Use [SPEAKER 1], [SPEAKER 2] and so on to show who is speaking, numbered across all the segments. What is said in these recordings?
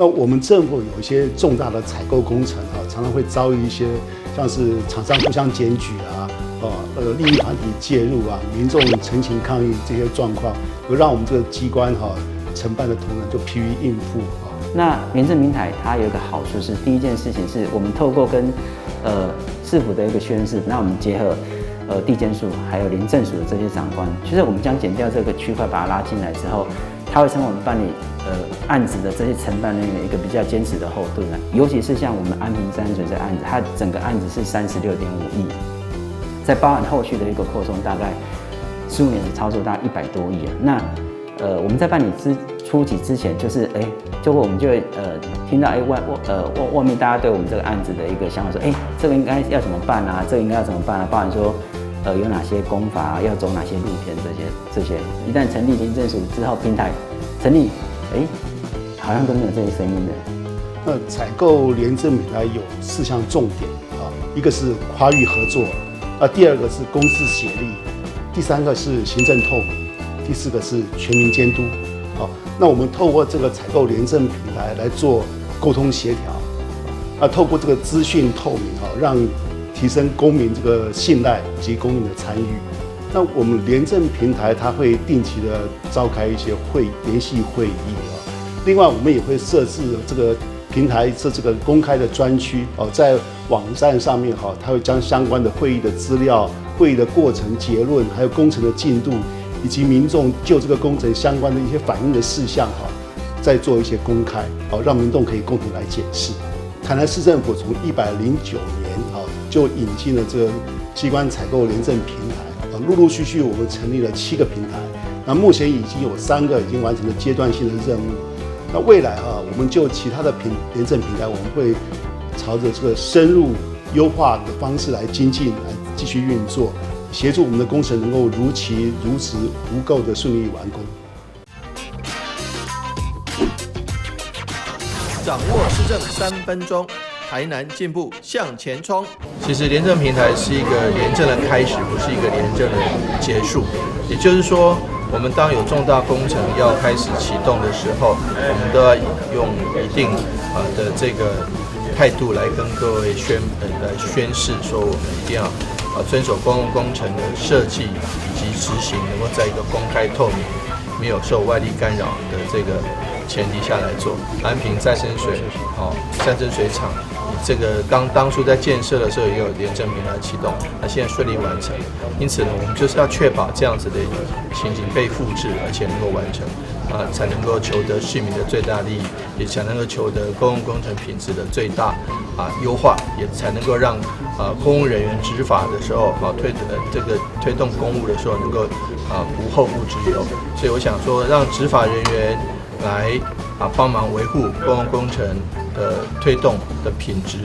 [SPEAKER 1] 那我们政府有一些重大的采购工程常常会遭遇一些像是厂商互相检举利益团体介入民众陈情抗议这些状况，有让我们这个机关承办的同仁就疲于应付
[SPEAKER 2] 那廉政平台它有一个好处是，第一件事情是我们透过跟市府的一个宣示，那我们结合地检署还有廉政署的这些长官，其实我们将检调这个区块把它拉进来之后，它会成为我们办理案子的这些承办人员一个比较坚实的后盾尤其是像我们安平山水这案子，它整个案子是36.5亿，在包含后续的一个扩充，大概15年的操作大概100多亿那我们在办理初期之前，就我们就会听到外面大家对我们这个案子的一个想法说，这个应该要怎么办这个应该要怎么办包含说有哪些工法要走哪些路线这些，一旦成立廉政署之后，平台成立，好像都没有这些声音的。
[SPEAKER 1] 那采购廉政平台有4项重点一个是跨域合作第2个是公私协力，第3个是行政透明，第4个是全民监督那我们透过这个采购廉政平台来做沟通协调透过这个资讯透明让提升公民这个信赖以及公民的参与。那我们廉政平台它会定期的召开一些联席会议另外我们也会设置这个平台这个公开的专区在网站上面它会将相关的会议的资料、会议的过程、结论，还有工程的进度，以及民众就这个工程相关的一些反映的事项再做一些公开让民众可以共同来检视。台南市政府从109年就引进了这个机关采购廉政平台陆陆续续我们成立了7个平台，那目前已经有3个已经完成了阶段性的任务。那未来我们就其他的廉政平台，我们会朝着这个深入优化的方式来精进，来继续运作，协助我们的工程能够如期如实无垢的顺利完工。
[SPEAKER 3] 掌握市政3分钟，台南进步向前冲。其实廉政平台是一个廉政的开始，不是一个廉政的结束。也就是说，我们当有重大工程要开始启动的时候，我们都要用一定的这个态度来跟各位宣誓，说我们一定要遵守公共工程的设计以及执行，能够在一个公开透明、没有受外力干扰的这个前提下来做。安平再生水厂，这个当初在建设的时候也有廉政平台启动，那现在顺利完成。因此呢，我们就是要确保这样子的一个情形被复制，而且能够完成，才能够求得市民的最大利益，也才能够求得公共工程品质的最大优化，也才能够让公务人员执法的时候推动公务的时候能够无后顾之忧。所以我想说，让执法人员来帮忙维护公共工程的推动的品质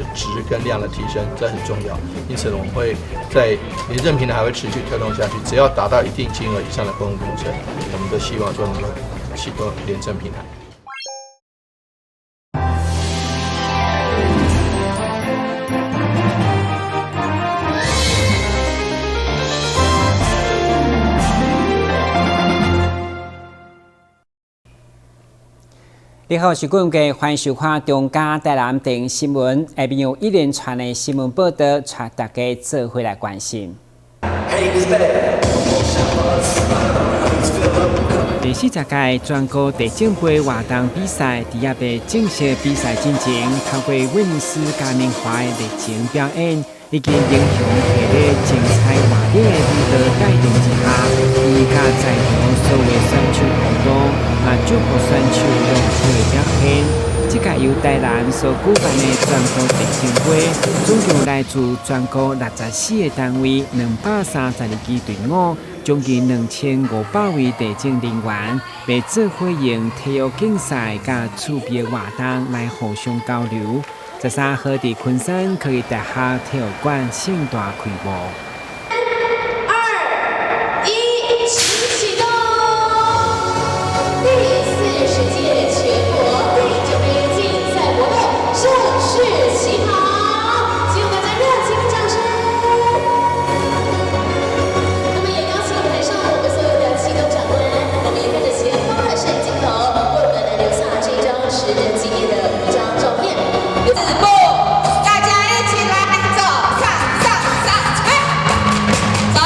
[SPEAKER 3] 跟量的提升，这很重要。因此呢，我们会在廉政平台还会持续推动下去，只要达到一定金额以上的公共工程，我们都希望说能够启动廉政平台。
[SPEAKER 4] 你好，是观众，欢迎收看中嘉台南电新闻。下边有一连串的新闻报道，带大家做回来关心。第40届全国地政杯活动比赛，伫也被正式比赛进行，透过威尼斯嘉年华的热情表演，已经英雄系列精彩华丽的舞蹈带动之下，伊甲在场所有选手互动。祝福选手勇气表现。这届由台南所举办的全国地政杯，总共来自全国64个单位、232支队伍，将近2500位地政人员，被做伙用体育竞赛甲趣味活动来互相交流。13号伫昆山科技大学体育馆盛大开幕。
[SPEAKER 5] 时间纪念的舞章照片。四步，大家一起来走，上上上，走，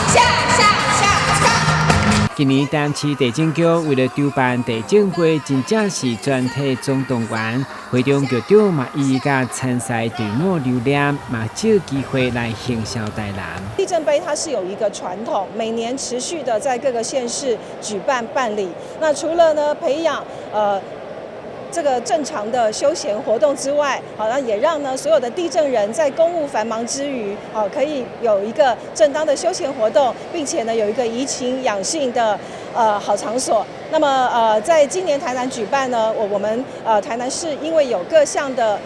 [SPEAKER 5] 下下下上。
[SPEAKER 4] 今年台市地政局为了筹办地政杯，真正是全体总动员，会中局长嘛伊甲参赛队伍留念，嘛借机会来行销台南。
[SPEAKER 6] 地政杯它是有一个传统，每年持续的在各个县市举办办理。那除了呢培养这个正常的休闲活动之外，好，那也让呢所有的地政人在公务繁忙之余，好，可以有一个正当的休闲活动，并且呢有一个怡情养性的好场所。那么在今年台南举办呢，我们台南市因为有各项的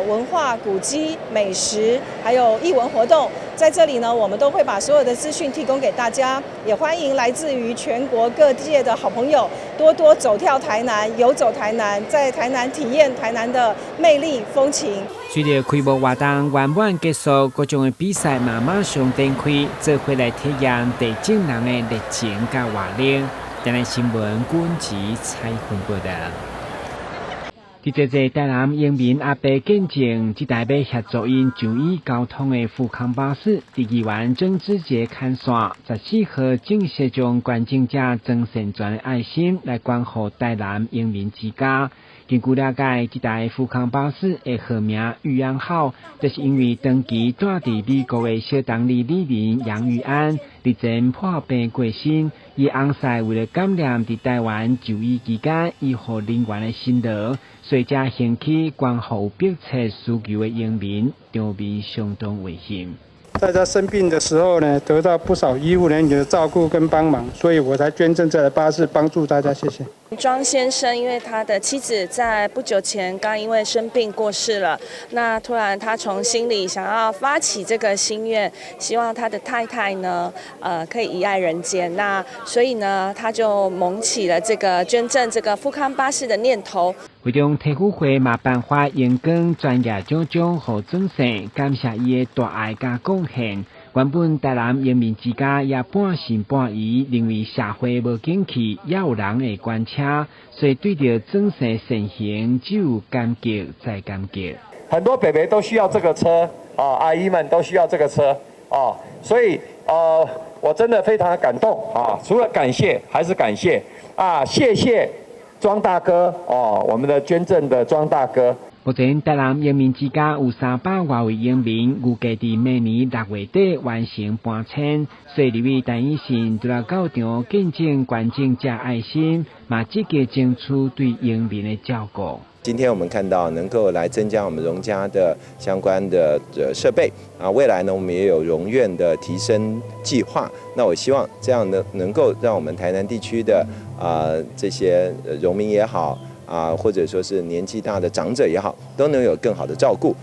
[SPEAKER 6] 文化古迹、美食，还有艺文活动，在这里呢，我们都会把所有的资讯提供给大家，也欢迎来自于全国各界的好朋友多多走跳台南、游走台南，在台南体验台南的魅力风情。
[SPEAKER 4] 随着开幕活动圆满结束，各种的比赛马上展开，做回来体验地政人的热情甲活力。台南新闻军旗采访报道。伫这个台南英民阿伯见证，即台要协助因就医交通的富康巴士，伫议员郑志杰看线14号正式将捐赠者曾善全的爱心来捐予台南英民之家。根据了解，这台富康巴士的号名玉安号，就是因为长期住伫美国的小党里理人杨玉安日前破病过身，伊翁婿为了感念伫台湾就医期间医护人员的辛劳，所以才兴起捐予迫切需求的英民，场面相当温馨。
[SPEAKER 7] 在他生病的时候呢，得到不少医护人员的照顾跟帮忙，所以我才捐赠这台巴士帮助大家，谢谢。
[SPEAKER 8] 庄先生因为他的妻子在不久前刚因为生病过世了，那突然他从心里想要发起这个心愿，希望他的太太呢，可以遗爱人间。那所以呢，他就萌起了这个捐赠这个富康巴士的念头。
[SPEAKER 4] 会中体育会嘛颁发阳光专业奖奖予曾善，感谢伊的大爱甲贡献。原本台南英民之家也半信半疑，认为社会无景气，也有人会捐车，所以对着曾善善行，只有感激再感激。
[SPEAKER 9] 很多北北都需要这个车啊，阿姨们都需要这个车啊，所以我真的非常的感动啊！除了感谢，还是感谢啊！谢谢庄大哥哦，我们的捐赠的庄大哥。
[SPEAKER 4] 目前台南英民之家有300多位英民，预计伫明年6月底完成搬迁，所以入去陈医生就来到场见证捐赠者爱心，嘛积极争取对英民的照顾。
[SPEAKER 10] 今天我们看到能够来增加我们荣家的相关的设备啊，未来呢我们也有荣院的提升计划。那我希望这样呢能够让我们台南地区的这些荣民也好或者说是年纪大的长者也好，都能有更好的照顾。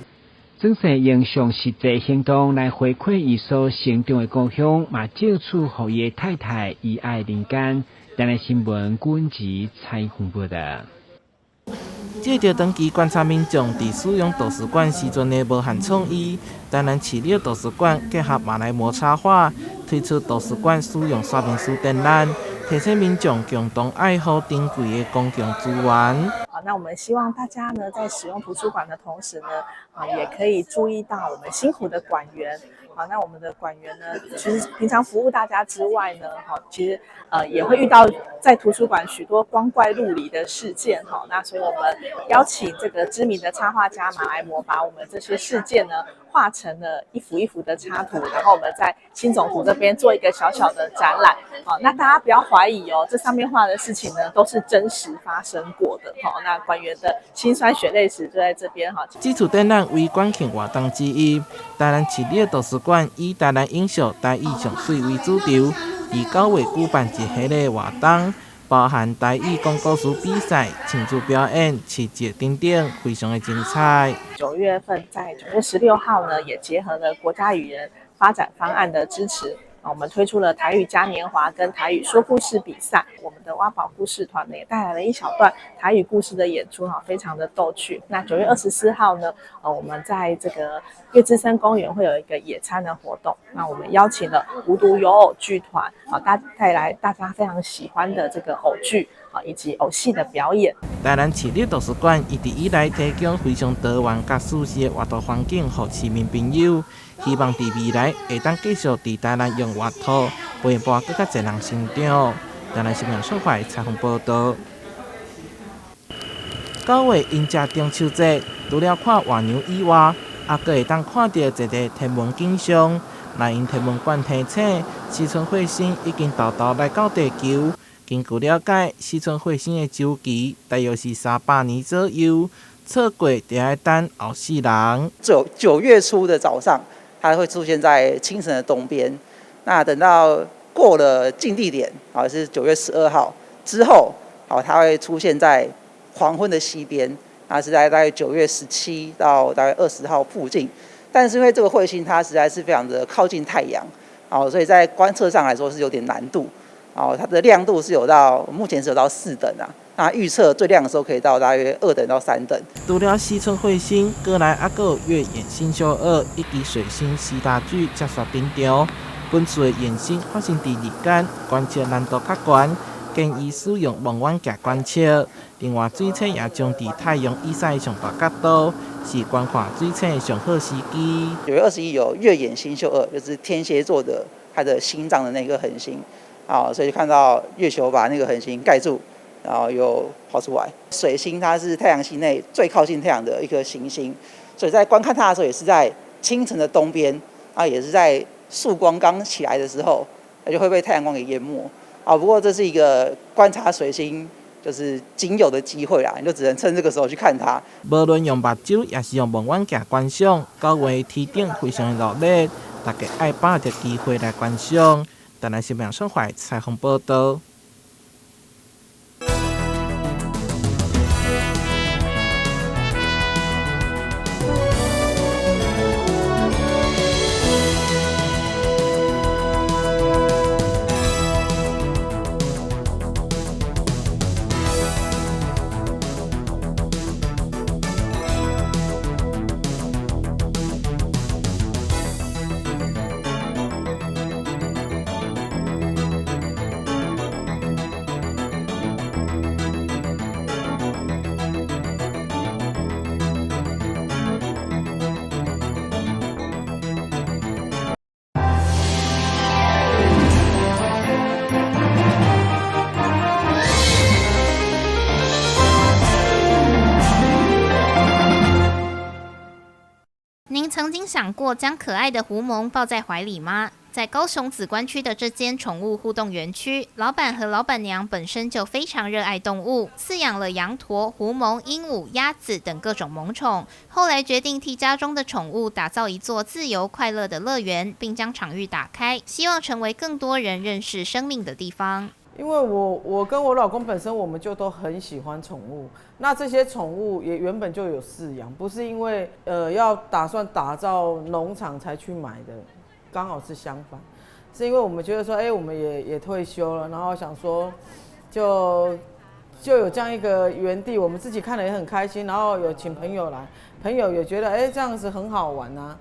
[SPEAKER 4] 曾善用上实际行动来回馈伊所成长的故乡，嘛借此互伊的太太遗爱人间。台南新闻军旗采访报道。
[SPEAKER 11] 借着长期观察民众伫使用图书馆时阵的无限创意，台南市立图书馆结合马来貘插画，推出图书馆使用说明书展览，提醒民众共同爱护珍贵的公共资源。
[SPEAKER 6] 好，那我们希望大家呢，在使用图书馆的同时呢，也可以注意到我们辛苦的馆员。好，那我们的馆员呢，其实平常服务大家之外呢，其实也会遇到在图书馆许多光怪陆离的事件。好，那所以我们邀请这个知名的插画家马来貘，把我们这些事件呢画成了一幅一幅的插图，然后我们在新总图这边做一个小小的展览。好，那大家不要怀疑哦，这上面画的事情呢都是真实发生过的。好，那馆员的辛酸血泪史就在这边。哈，
[SPEAKER 11] 这次展览为观庆活动之一，台南市立图书馆以台南影秀台语上水为主轴，伫9月举办一系列活动，包含台语讲故事比赛、庆祝表演、市集等等，非常的精彩。
[SPEAKER 6] 9月份在9月16号呢，也结合了国家语言发展方案的支持。我们推出了台语嘉年华跟台语说故事比赛，我们的挖宝故事团呢也带来了一小段台语故事的演出，非常的逗趣。那9月24号呢，我们在这个月之森公园会有一个野餐的活动，那我们邀请了无独有偶剧团，带来大家非常喜欢的这个偶剧，
[SPEAKER 12] 以及偶戏的表演。
[SPEAKER 11] 台南市立图书馆一直以来提供非常多元甲舒适的活动环境给市民朋友，希望在未来会当继续在台南用活土陪伴更加侪人成长。台南新闻社会采访报道。9月迎接中秋节，除了看活牛以外，还阁会当看到一个天文景象。那因天文馆提醒，西村彗星已经豆豆来到地球。根据了解，西村彗星的周期大约是300年左右，错过就要等后世人。
[SPEAKER 13] 9月初的早上，它会出现在清晨的东边。那等到过了近地点，是9月12号之后，它会出现在黄昏的西边，那是在大概9月17到大概20号附近。但是因为这个彗星它实在是非常的靠近太阳，所以在观测上来说是有点难度。它的亮度是目前是有到4等啊。那预测最亮的时候可以到大约2等到3等。
[SPEAKER 11] 除了西村彗星，过来还有月掩星宿2以及水星4大举接续登场。本次的掩星发生在日间，观测难度较悬，建议使用望远镜观测。另外，水星也将在太阳以西上大角度，是观看水星的上好时机。
[SPEAKER 13] 9月21有月掩星宿2，就是天蝎座的它的心脏的那个恒星，所以就看到月球把那个恒星盖住，然后又跑出来。水星它是太阳系内最靠近太阳的一颗行星，所以在观看它的时候也是在清晨的东边，也是在曙光刚起来的时候，就会被太阳光给淹没。不过这是一个观察水星就是仅有的机会啦，你就只能趁这个时候去看它。
[SPEAKER 11] 无论用目睭，也是用望远镜观赏，9月天顶非常的热烈，大家爱把握着机会来观赏。台南新闻社会采访报道。
[SPEAKER 14] 您曾经想过将可爱的狐獴抱在怀里吗？在高雄梓官区的这间宠物互动园区，老板和老板娘本身就非常热爱动物，饲养了羊驼、狐獴、鹦鹉、鸭子等各种萌宠。后来决定替家中的宠物打造一座自由快乐的乐园，并将场域打开，希望成为更多人认识生命的地方。
[SPEAKER 15] 因为我跟我老公本身我们就都很喜欢宠物，那这些宠物也原本就有饲养，不是因为要打算打造农场才去买的，刚好是相反，是因为我们觉得说，我们也退休了，然后想说就有这样一个园地，我们自己看了也很开心，然后有请朋友来，朋友也觉得这样子很好玩啊。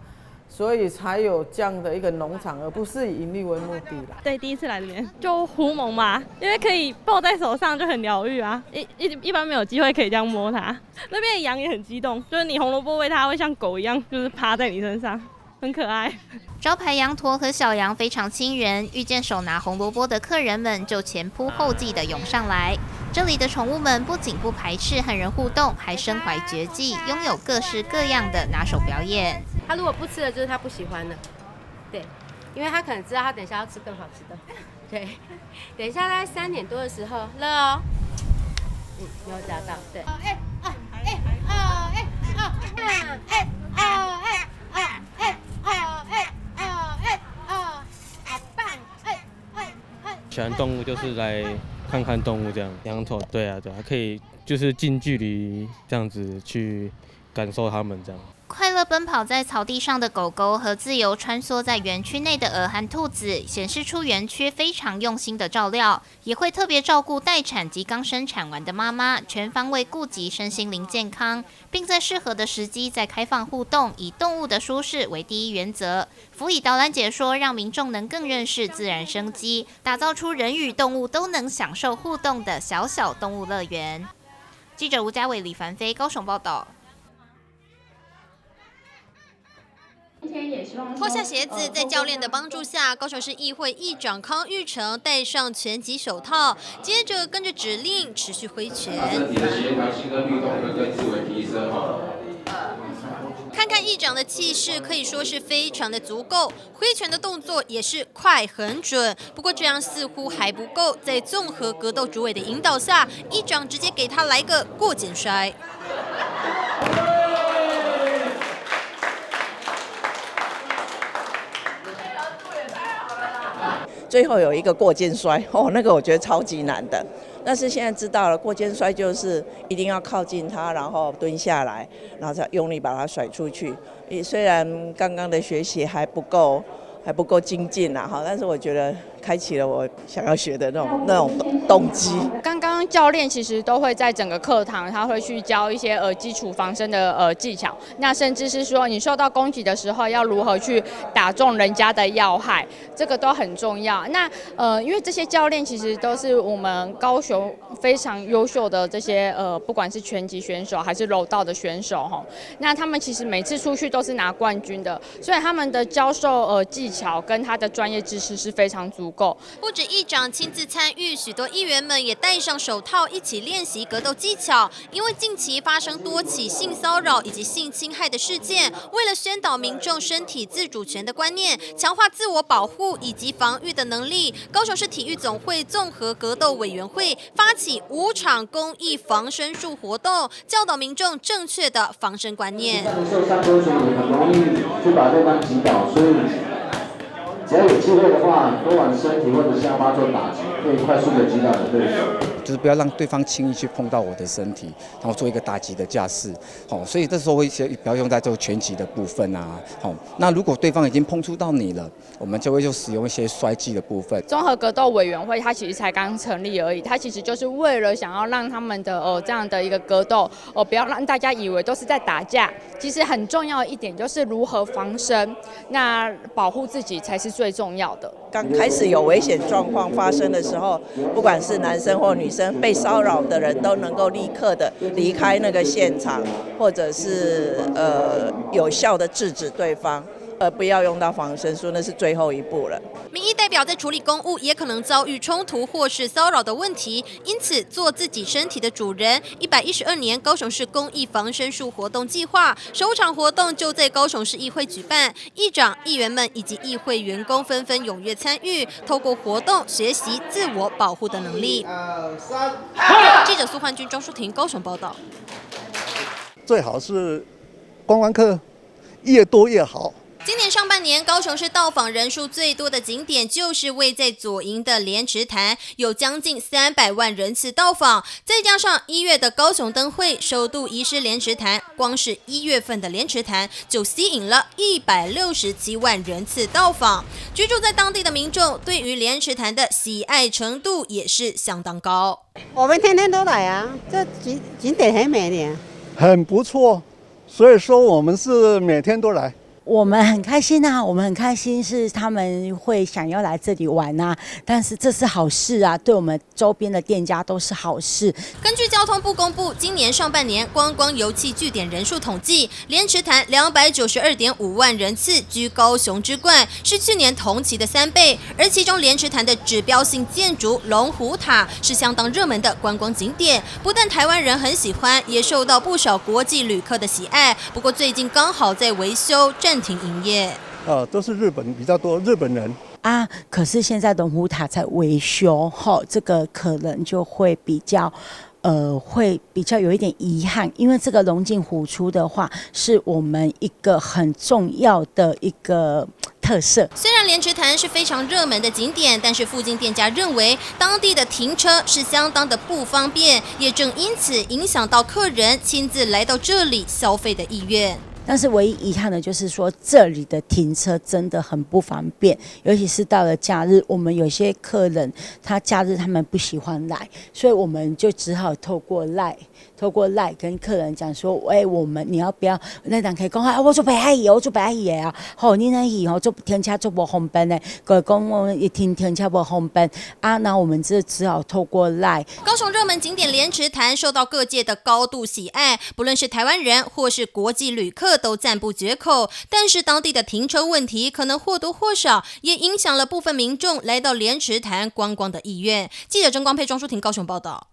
[SPEAKER 15] 所以才有这样的一个农场，而不是以盈利为目的啦。
[SPEAKER 16] 对，第一次来这边就狐獴嘛，因为可以抱在手上就很疗愈啊。一般没有机会可以这样摸它。那边的羊也很激动，就是你红萝卜喂它会像狗一样，就是趴在你身上，很可爱。
[SPEAKER 14] 招牌羊驼和小羊非常亲人，遇见手拿红萝卜的客人们就前仆后继地涌上来。这里的宠物们不仅不排斥和人互动，还身怀绝技，拥有各式各样的拿手表演。
[SPEAKER 17] 他如果不吃的，就是他不喜欢的，对，因为他可能知道他等一下要吃更好吃的，对，等一下大概3点多的时候，热哦，有找到，对，
[SPEAKER 18] 喜欢动物就是来看看动物这样，羊驼，对啊，可以就是近距离这样子去感受它们这样。
[SPEAKER 14] 快乐奔跑在草地上的狗狗和自由穿梭在园区内的鹅和兔子，显示出园区非常用心的照料，也会特别照顾待产及刚生产完的妈妈，全方位顾及身心灵健康，并在适合的时机再开放互动，以动物的舒适为第一原则，辅以导览解说，让民众能更认识自然生机，打造出人与动物都能享受互动的小小动物乐园。记者吴家伟、李凡飞高雄报道。
[SPEAKER 19] 脱下鞋子，在教练的帮助下，高雄市议会议长康裕成戴上拳击手套，接着跟着指令持续挥拳。身体的协调性跟律动能更自为提升。看看议长的气势，可以说是非常的足够，挥拳的动作也是快很准。不过这样似乎还不够，在综合格斗主委的引导下，议长直接给他来个过肩摔。
[SPEAKER 20] 最后有一个过肩摔，那个我觉得超级难的。但是现在知道了，过肩摔就是一定要靠近它，然后蹲下来，然后再用力把它甩出去。虽然刚刚的学习还不够精进啦，但是我觉得开启了我想要学的那种动机。
[SPEAKER 21] 刚刚教练其实都会在整个课堂，他会去教一些基础防身的技巧，那甚至是说你受到攻击的时候要如何去打中人家的要害，这个都很重要。那因为这些教练其实都是我们高雄非常优秀的这些不管是拳击选手还是柔道的选手哈，那他们其实每次出去都是拿冠军的，所以他们的教授技巧跟他的专业知识是非常足够。
[SPEAKER 19] 不止议长亲自参与，许多议员们也戴上手套一起练习格斗技巧。因为近期发生多起性骚扰以及性侵害的事件，为了宣导民众身体自主权的观念，强化自我保护以及防御的能力，高雄市体育总会综合格斗委员会发起5场公益防身术活动，教导民众正确的防身观念。
[SPEAKER 22] 受伤之前也很容易去把对方击倒，所以只要有机会的话，多往身体或者下巴做打击，可以快速的击倒你的对手。
[SPEAKER 23] 就是不要让对方轻易去碰到我的身体，然后做一个打击的架势。所以这时候会不要用在这个拳击的部分啊。那如果对方已经碰触到你了，我们就会使用一些摔技的部分。
[SPEAKER 21] 综合格斗委员会它其实才刚成立而已，它其实就是为了想要让他们的这样的一个格斗不要让大家以为都是在打架。其实很重要的一点就是如何防身，那保护自己才是最重要的。
[SPEAKER 20] 刚开始有危险状况发生的时候，不管是男生或女生被骚扰的人都能够立刻的离开那个现场，或者是有效的制止对方。不要用到防身术，那是最后一步了。
[SPEAKER 19] 民意代表在处理公务也可能遭遇冲突或是骚扰的问题，因此做自己身体的主人。112年高雄市公益防身术活动计划首场活动就在高雄市议会举办，议长、议员们以及议会员工纷纷踊跃参与，透过活动学习自我保护的能力。记者苏焕君、庄淑婷高雄报道。
[SPEAKER 24] 最好是观光客越多越好。
[SPEAKER 19] 今年上半年，高雄市到访人数最多的景点就是位在左营的莲池潭，有将近300万人次到访。再加上1月的高雄灯会，首度移师莲池潭，光是1月份的莲池潭就吸引了167万人次到访。居住在当地的民众对于莲池潭的喜爱程度也是相当高。
[SPEAKER 25] 我们天天都来啊，这景点很美呢，
[SPEAKER 24] 很不错，所以说我们是每天都来。
[SPEAKER 26] 我们很开心啊，我们很开心是他们会想要来这里玩啊，但是这是好事啊，对我们周边的店家都是好事。
[SPEAKER 19] 根据交通部公布，今年上半年观光游憩据点人数统计，莲池潭292.5万人次居高雄之冠，是去年同期的3倍。而其中莲池潭的指标性建筑龙虎塔是相当热门的观光景点，不但台湾人很喜欢，也受到不少国际旅客的喜爱。不过最近刚好在维修，暂停营业。
[SPEAKER 24] 都是日本比较多，日本人
[SPEAKER 26] 啊。可是现在龙虎塔在维修，这个可能就会比较有一点遗憾，因为这个龙进虎出的话，是我们一个很重要的一个特色。
[SPEAKER 19] 虽然莲池潭是非常热门的景点，但是附近店家认为当地的停车是相当的不方便，也正因此影响到客人亲自来到这里消费的意愿。
[SPEAKER 26] 但是唯一遗憾的就是说，这里的停车真的很不方便，尤其是到了假日，我们有些客人他假日他们不喜欢来，所以我们就只好透过赖跟客人讲说，你要不要？那人可以讲我做白阿姨，我做白阿姨啊，你那姨做停车做不方便呢，讲我一停车不方便啊，那我们只好透过赖。
[SPEAKER 19] 高雄热门景点莲池潭受到各界的高度喜爱，不论是台湾人或是国际旅客都赞不绝口。但是当地的停车问题可能或多或少也影响了部分民众来到莲池潭观光的意愿。记者曾光佩、庄淑婷高雄报道。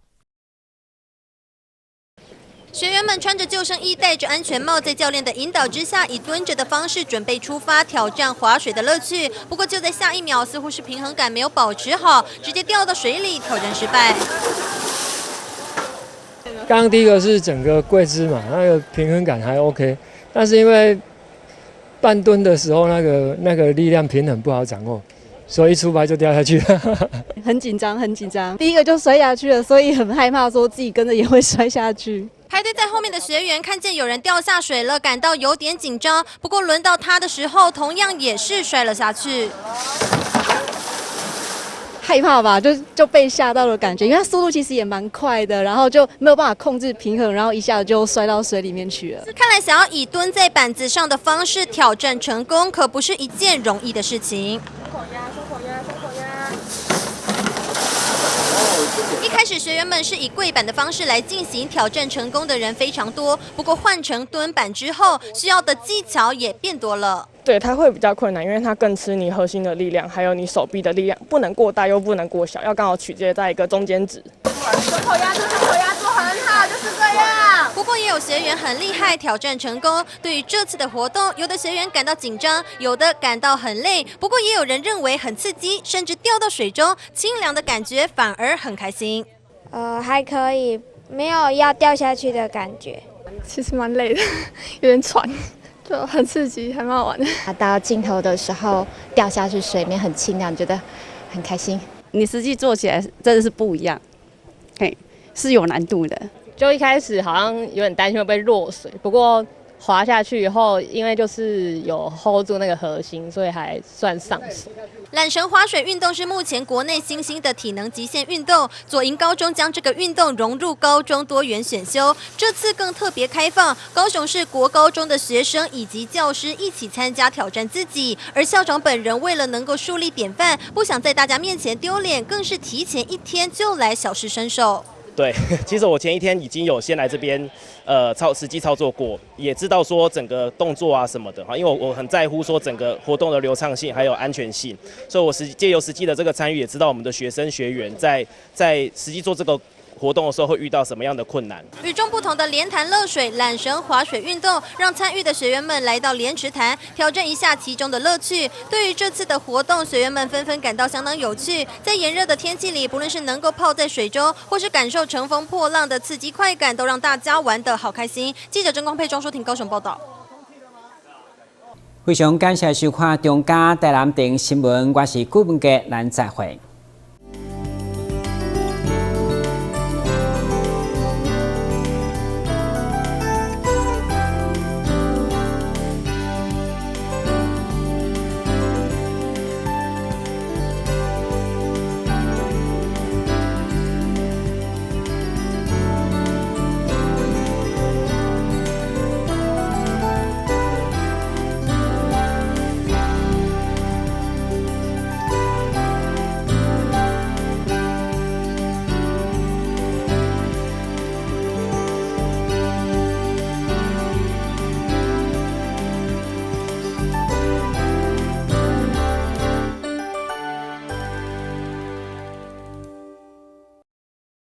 [SPEAKER 19] 学员们穿着救生衣，戴着安全帽，在教练的引导之下，以蹲着的方式准备出发，挑战划水的乐趣。不过就在下一秒，似乎是平衡感没有保持好，直接掉到水里，挑战失败。
[SPEAKER 1] 刚刚第一个是整个跪姿嘛，那个平衡感还 OK， 但是因为半蹲的时候那个力量平衡不好掌握，所以一出发就掉下去了。
[SPEAKER 2] 很紧张，很紧张。第一个就摔下去了，所以很害怕说自己跟着也会摔下去。
[SPEAKER 19] 排队在后面的学员看见有人掉下水了，感到有点紧张。不过轮到他的时候，同样也是摔了下去。
[SPEAKER 2] 害怕吧，就被吓到的感觉，因为它速度其实也蛮快的，然后就没有办法控制平衡，然后一下子就摔到水里面去了。
[SPEAKER 19] 看来想要以蹲在板子上的方式挑战成功，可不是一件容易的事情。
[SPEAKER 2] 胸口压，胸口压，胸口压。
[SPEAKER 19] 一开始学员们是以跪板的方式来进行，挑战成功的人非常多。不过换成蹲板之后，需要的技巧也变多了。
[SPEAKER 3] 对，它会比较困难，因为它更吃你核心的力量，还有你手臂的力量，不能过大又不能过小，要刚好取决在一个中间值。
[SPEAKER 2] 胸口压住，胸口压住，很好，就是这样。
[SPEAKER 19] 不过也有学员很厉害，挑战成功。对于这次的活动，有的学员感到紧张，有的感到很累。不过也有人认为很刺激，甚至掉到水中，清凉的感觉反而很开心。
[SPEAKER 5] 还可以，没有要掉下去的感觉。
[SPEAKER 2] 其实蛮累的，有点喘。就很刺激，还蛮好玩的。
[SPEAKER 7] 到尽头的时候掉下去水面很清凉，觉得很开心。
[SPEAKER 8] 你实际做起来真的是不一样，是有难度的。
[SPEAKER 27] 就一开始好像有点担心会被落水，不过滑下去以后，因为就是有 hold 住那个核心，所以还算上手。
[SPEAKER 19] 缆绳滑水运动是目前国内新兴的体能极限运动，左营高中将这个运动融入高中多元选修，这次更特别开放高雄市国高中的学生以及教师一起参加挑战自己，而校长本人为了能够树立典范，不想在大家面前丢脸，更是提前1天就来小试身手。
[SPEAKER 28] 对，其实我前1天已经有先来这边，实际操作过，也知道说整个动作啊什么的哈，因为我很在乎说整个活动的流畅性还有安全性，所以我借由实际的这个参与，也知道我们的学生学员在实际做这个活动的时候会遇到什么样的困难。
[SPEAKER 19] 与众不同的连潭乐水、缆绳滑水运动，让参与的学员们来到莲池潭，挑战一下其中的乐趣。对于这次的活动，学员们纷纷感到相当有趣。在炎热的天气里，不论是能够泡在水中，或是感受乘风破浪的刺激快感，都让大家玩得好开心。记者曾光佩、庄淑婷高雄报道。
[SPEAKER 4] 非常感谢收看中嘉台南电新闻，我是顾文杰，咱再会。